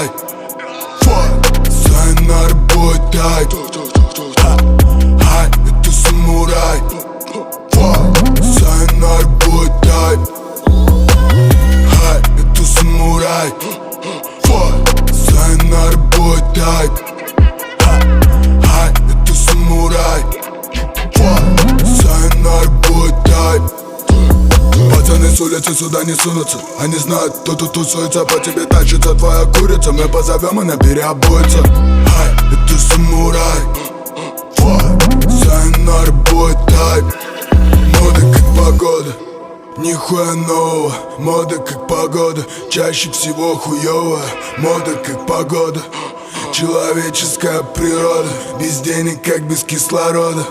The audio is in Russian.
самурай. Сайонара ботай. Хай, это самурай. Сайонара ботай. Хай, это самурай. Сайонара ботай. Хай, это самурай. Сайонара ботай. Пацаны с улицы сюда не сунутся. Они знают, кто тут тусуется. По тебе тащится твоя курица. Мы позовем, она переобуется. Хай, это самурай. Сайонара ботай. Мода как погода, нихуя нового. Мода как погода, чаще всего хуёвая. Мода как погода, человеческая природа. Без денег как без кислорода.